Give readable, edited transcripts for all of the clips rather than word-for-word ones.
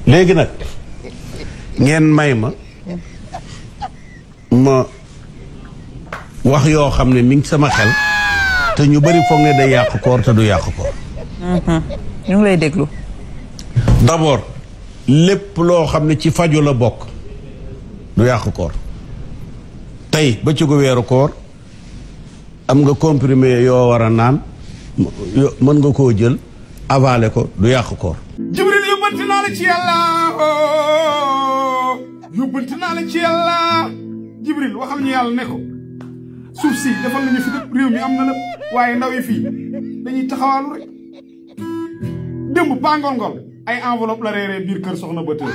léegi nag ngeen may ma wax yoo xam ne mi ngi sama xel te ñu bari foog ne day yàq koor te du yàq koor. ñu ngi lay déglu. d'abord lépp loo xam ne ci faju la bokk du yàq koor. tey ba ci gu weeru koor am nga comprimé yoo war a naan mën nga koo jël avalé ko du yàq koor. Jibril yóbbanti naa la ci yàlla yóbbanti naa la ci yàlla Jibril waxal ñu yàlla ne ko suuf si defal nañu fi lépp réew mi am na lépp waaye ndaw yi fii dañuy taxawaalu rek démb pangol-ngol ay enveloppe la reeree biir kër soxna ba tër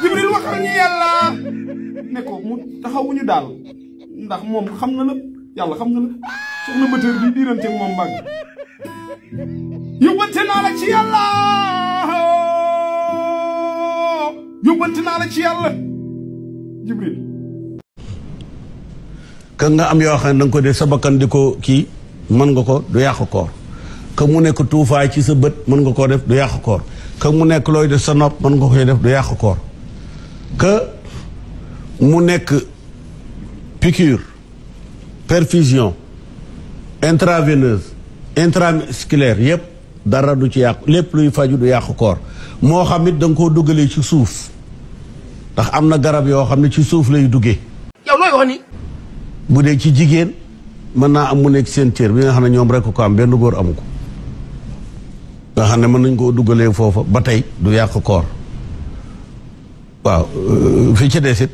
Jibril waxal ñu yàlla ne ko mu taxawuñu daal ndax moom xam na lépp yàlla xam na lépp soxna ba tër bi diiranteeg moom mbàgg yóbbante naa la ci yàlla yóbbante naa la ci yàlla Jibril que nga am yoo xam ne da nga ko def sa bakkan di ko kii mën nga ko du yàq koor que mu nekk tuufaay ci sa bët mën nga koo def du yàq koor que mu nekk looy def sa nopp mën nga koy def du yàq koor que mu nekk piqûre perfusion intraveineuse intramusculaire yépp dara du ci yàq lépp luy faju du yàq koor moo xam it da nga koo duggalee ci suuf ndax am na garab yoo xam ne ci suuf lay duggee. yow looy wax ni bu dee ci jigéen mën naa am mu nekk seen cër bi nga xam ne ñoom rek ko am benn góor amu ko nga xam ne mën nañ koo duggalee foofa ba tey du yàq koor waaw fi ci desit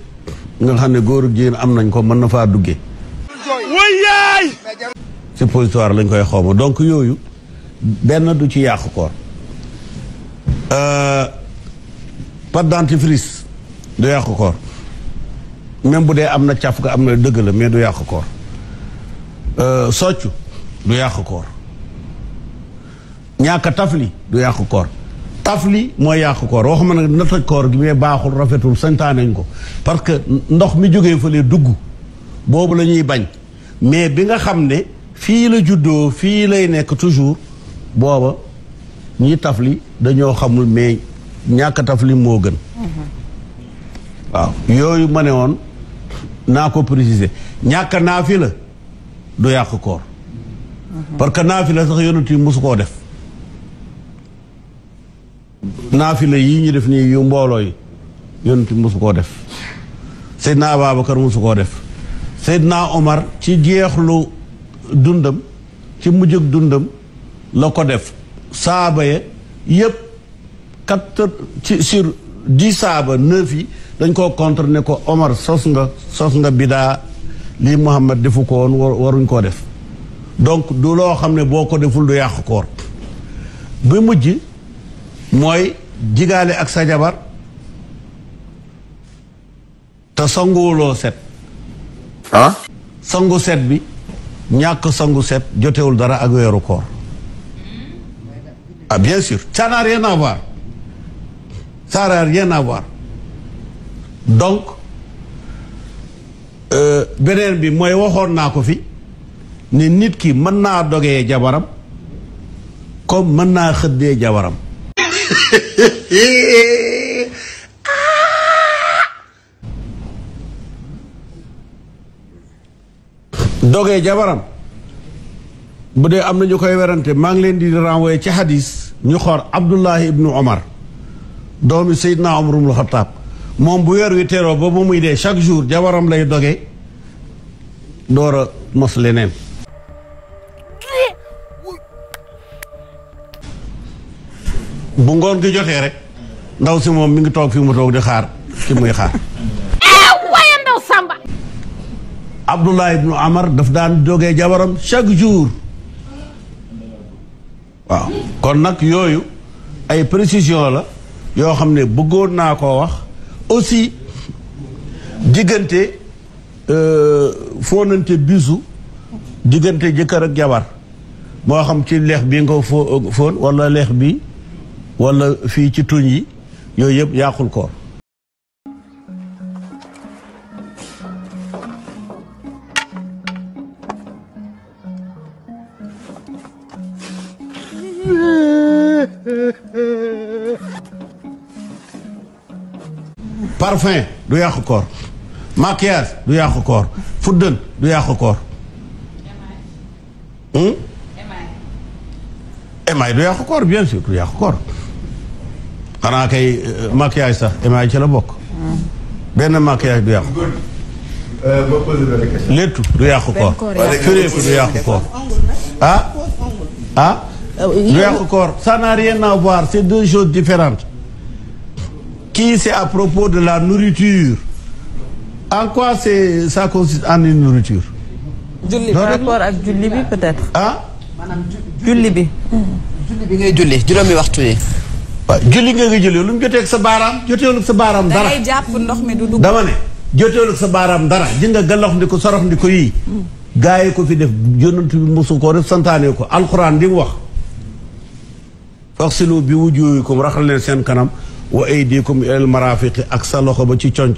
nga xam ne góor ak jigéen am nañ ko mën na faa duggee wayaay suppositoire lañ koy xawma donc yooyu benn du ci yàq koor pâte dentifrice du yàq koor même bu dee am na caf nga am na dëgg la mais du yàq koor soccu du yàq koor ñàkk tafli du yàq koor tafli mooy yàq koor waxuma nag na toj koor gi mais baaxul rafetul santaanañ ko parce que ndox mi jógee fële dugg boobu la ñuy bañ mais bi nga xam ne fii la juddoo fii lay nekk toujours booba ñi tafli dañoo xamul mais ñàkk tafli moo gën waaw yooyu ma ne woon naa ko préciser ñàkk naafila du yàq koor parce que naafila sax yonent yi mosu koo def naafila yii ñu def nii yu mbooloo yi yonent yi mosu koo def Seydina Ababacar mosu koo def Seydina Omar ci jeexlu dundam ci mujjug dundam la ko def saaba ya yëpp sur 10 saaba 9 yi dañ koo contre ne ko Omar sos nga bidaa lii Muhammad defu ko woon waruñ koo def donc du loo xam ne boo ko deful du yàq koor bi mujj mooy jigaale ak sa jabar te sanguwuloo set sangu set bi ñàkk sangu set jotewul dara ak weeru koor ah bien sûr ça n'a rien à voir ça n'a rien à voir donc beneen bi mooy waxoon naa ko fi ne nit ki mën naa dogee jabaram comme mën naa xëddee jabaram dogee jabaram bu dee am na ñu koy werante maa ngi leen di renvoyer ci hadis ñu xool Abdullahi ibnu Omar doomi Seydina Omar ibnul Xattaab moom bu weer wi teroo ba muy dee chaque jour jabaram lay doge door a mos leneen bu ngoon gi jotee rek ndaw si moom mi ngi toog fi mu toog di xaar ki muy xaar waaye ndaw Samba Abdullah ibnu Amar daf daan jógee jabaram chaque jour waaw kon nag yooyu ay précision la yoo xam ne bëggoon naa koo wax aussi diggante foonante bisu diggante jëkkër ak jabar moo xam ci leex bi nga foon wala leex bi wala fii ci tuñ yi yooyu yëpp yàqul koor parfum du yàqu koor maquillage du yàqu koor fuddën du yàqu koor émail du yàqu koor bien sûr du yàqu koor xanaa kay maquillage sax émail ci la bokk benn maquillage du yàqu koor léttu du yàqu koor fireeku du yàqu koor du yàqu koor ça n'a rien à voir c'est deux choses différentes kii c'est à propos de la nourriture en quoi ça consiste en une nourriture julli par rapport ak julli bi peut-être julli bi ngay julli juróomi waxtu yi waaw julli nga julli lu mu jotee ak sa baaraam joteewul ak sa baaraam dara dangay jàpp ndox mi du dugg dama ne joteewul ak sa baaraam dara ji nga galax ndi ko sorox ndi ko yii gaa yi ko fi def yonent bi mosu ko def santaane ko alxuraan di mu wax faxsilu bi wujuhikum raxal leen seen kanam wa aydikum ilal marafiqi ak sa loxo ba ci conc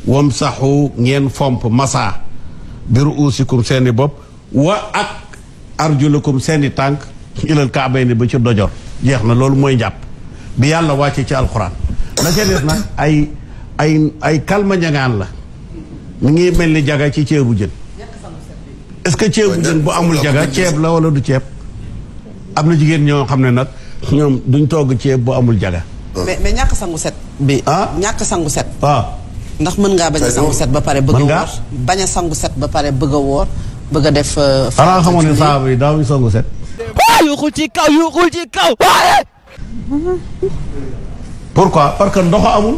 wamsaxu ngeen fomp masa bi ruusikum seeni bopp wa ak arjulakum seeni tànk ilal kaabayni ba ci dojor jeex na loolu mooy njàpp bi yàlla wàcce ci alxuraan la ca des nag ay kalma ñangaan la mi ngi mel ni jaga ci ceebu jën est-ce que ceebu jën bu amul jaga ceeb la wala du ceeb am na jigéen ñoo xam ne nag ñoom duñ togg ceeb bu amul jaga mais ñàkk sangu set bi ñàkk sangu set waaw ndax mën ngaa bañ a sangu set ba pare bëgg a woor bañ a sangu set ba pare bëgg a woor bëgg a def xanaa xamoon ne saaba yi daawuñu sangu set yuuxul ci kaw pourquoi parce que ndox amul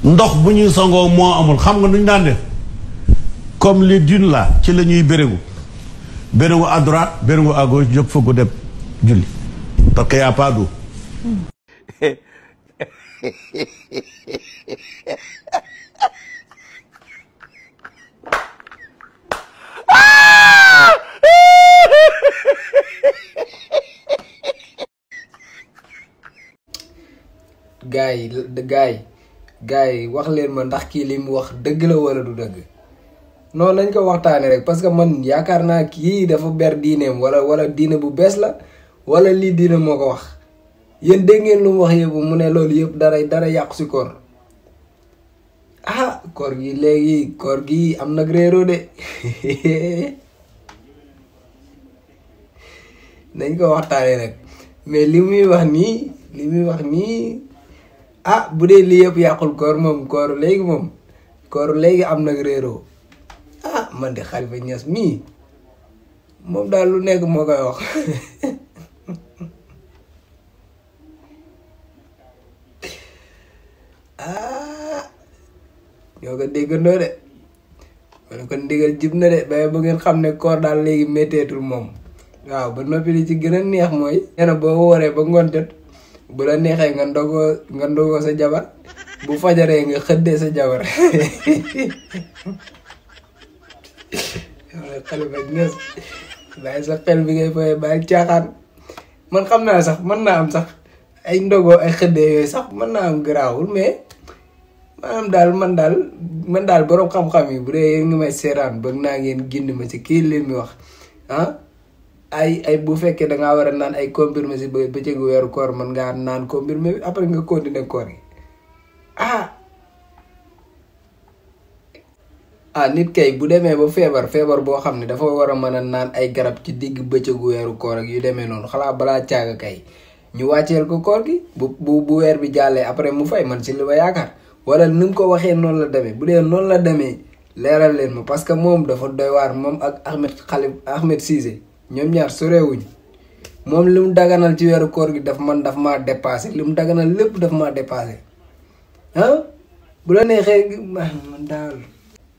ndox bu ñuy sangoo moo amul xam nga nuñ daan def comme les dunes là ci la ñuy bérégu à droite bérégu à gauche jóg fëggu dem julli parce que y a pas d'eau gaay yi wax leen ma ndax kii li mu wax dëgg la wala du dëgg noonu lañ ko waxtaane rek parce que man yaakaar naa kii dafa ber diineem wala diine bu bees la wala lii diine moo ko wax yéen dégg ngeen lu mu wax yëpp mu ne loolu yëpp dara yàqu si koor koor gi léegi koor gi am nag réeroo de nañ ko waxtaane rek mais li muy wax nii bu dee lii yëpp yàqul koor moom koor léegi am nag réeroo man de Khalifa Niass mii moom daal lu nekk moo koy wax ñoo ko déggandoo de ma ne ko ndigal jib na de ba ngeen xam ne koor daal léegi métteetul moom waaw ba noppi li ci gën a neex mooy nee na boo wooree ba ngoon jot bu la neexee nga ndogoo sa jabar bu fajaree nga xëddee sa jabar Khalifa Niass bàyyi sa xel bi ngay fooyee bàyyi caaxaan man xam naa sax mën naa am sax ay ndogoo ay xëddee yooyu sax mën naa am garaawul mais man daal boroom xam-xam yi bu dee yéen ngi may seeraan bëgg naa ngeen gindi ma ci kii leen mi wax ay bu fekkee dangaa war a naan ay comprimé si bëccëgu weeru koor mën ngaa naan comprimé bi après nga continuer koor gi nit kay bu demee ba feebar boo xam ne dafa war a mën a naan ay garab ci digg bëccëgu weeru koor ak yu demee noonu xalaa balaa caaga kay ñu wàcceel ko koor gi bu weer bi jàllee après mu fay man si li ma yaakaar wala ni mu ko waxee noonu la demee bu dee noonu la demee leeral leen ma parce que moom dafa doy waar moom ak Ahmed Cissé ñoom ñaar sorewuñ moom li mu daganal ci weeru koor gi daf maa dépassé li mu daganal lépp daf maa dépassé bu la neexee man daal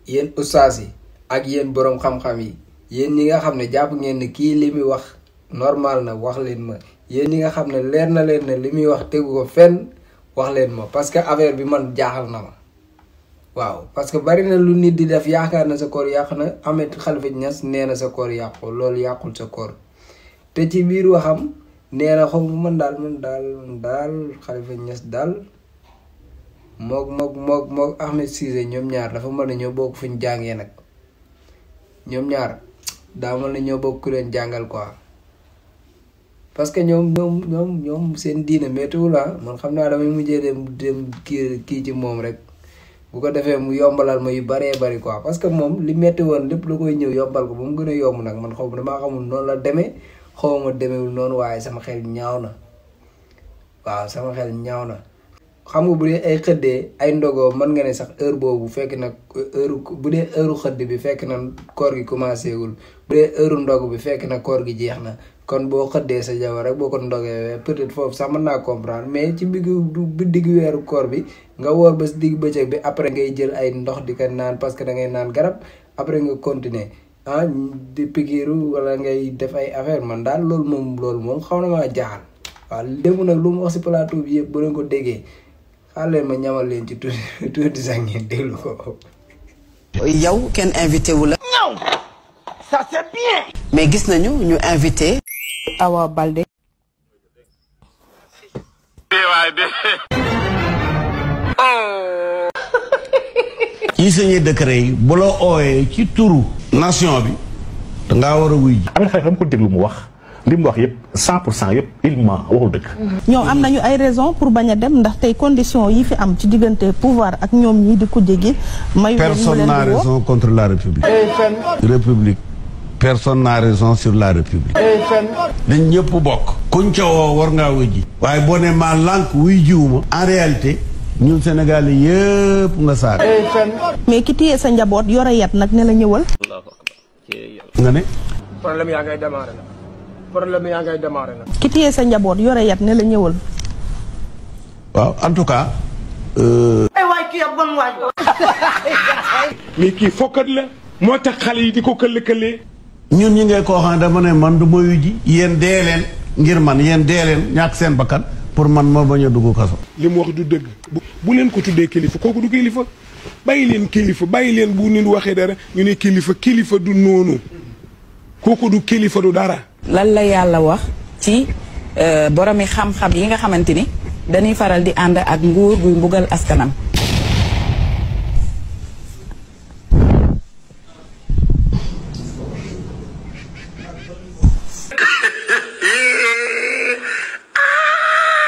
yéen ustaas yi ak yéen boroom xam-xam yi yéen ñi nga xam ne jàpp ngeen ne kii li muy wax normal na wax leen ma yéen ñi nga xam ne leer na leen ne li muy wax tegu ko fenn wax leen ma parce que affaire bi man jaaxal na ma waaw parce que bari na lu nit di def yaakaar na sa koor yàq na Ahmed Khalifa Niass nee na sa koor yàqu loolu yàqul sa koor te ci biir waxam nee na xaw man daal Khalifa Niass daal mook Ahmed Cissé ñoom ñaar dafa mën na ñoo bokk fu ñu jàngee nag ñoom ñaar daa mën na ñoo bokk ku leen jàngal quoi parce que ñoom seen diine méttiwul man xam naa damay mujjee dem kii ci moom rek bu ko defee mu yombalal ma yu bëree bëri quoi parce que moom li métti woon lépp la koy ñëw yombal ko ba mu gën a yomb nag man xaw ma damaa xamul noonu la demee xaw ma demeewul noonu waaye sama xel ñaaw na waaw sama xel ñaaw na. xam nga bu dee ay xëddee ay ndogoo mën nga ne sax heure boobu fekk na bu dee heure xëdd bi fekk na koor gi commencé gul bu dee heure ndog bi fekk na koor gi jeex na kon boo xëddee sa jabar rek boo ko ndogee peut-être foofu sax mën naa comprendre mais ci digg weeru koor bi nga woor ba si digg bëccëg bi après ngay jël ay ndox di ko naan parce que da ngay naan garab après nga continuer di pikiiru wala ngay def ay affaire man daal loolu moom xaw na maa jaaxal waaw lépp nag lu mu wax si plateau bi yëpp bu leen ko déggee xaaral ma ñamal leen ci tuuti sax ngeen déglu ko. yow kenn invité wu la. Non, ça c'est bien. mais gis nañu ñu invité. Awa Balde. ci signé décret yi bu la ooyee ci turu nation bi dangaa war a wuy ji. Ahmed Khalifa dama ko déglu mu wax li mu wax yëpp 100% yëpp il ment waxul dëgg. ñoom am nañu ay raison pour bañ a dem ndax tey condition yi fi am ci diggante pouvoir ak ñoom ñii di kujje gi. mayu personne n'a raison contre la république. république personne n'a raison sur la république. dañ ñëpp bokk. kuñ ca woo war ngaa wuy ji. waaye boo ne maa lànk wuy jiwuma en réalité ñun Sénégal yëpp nga saar. mais ki téye sa njaboot yore yat nag ne la ñëwal. nga ne. problème yaa ngay démarré na. problème yaa ngay démarré na. ki téye sa njaboot yore yat ne la ñëwal. waaw en tout cas. waay kii ab bon waay. mais kii fokkat la moo tax xale yi di ko këll-këllee. ñun ñi ngay koo xam ne dama ne man du moyu ji yéen dee leen ngir man yéen dee leen ñàkk seen bakkan pour man ma bañ a dugg kaso. li mu wax du dëgg bu leen ko tuddee kilifa kooku du kilifa bàyyi leen kilifa bàyyi leen bu nit waxee dara ñu ne kilifa du noonu kooku du kilifa du dara. lan la yàlla wax ci boromi xam-xam yi nga xamante ni dañuy faral di ànd ak nguur guy mbugal askanam.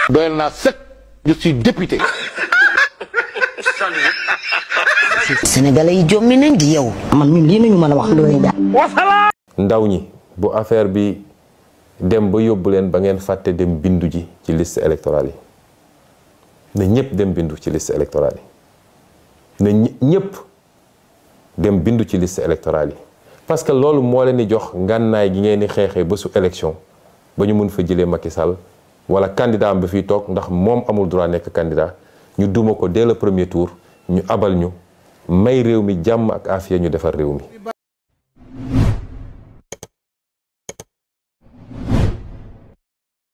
doyal naa sëkk je suis député. Sénégalais yi jommi nañ di yow. man ñun lii nañu mën a wax loolu daal. ndaw ñi bu affaire bi dem ba yóbbu leen ba ngeen fàtte dem bindu ji ci liste électorale yi na ñëpp dem bindu ci liste électorale yi na ñëpp dem bindu ci liste électorale yi parce que loolu moo leen di jox ngànnaay gi ngeen di xeexee ba su élection ba ñu mun fa jëlee Macky Sall wala candidat am bi fiy toog ndax moom amul droit nekk candidat ñu duma ko dès le premier tour ñu abal ñu may réew mi jàmm ak afiya ñu defar réew mi.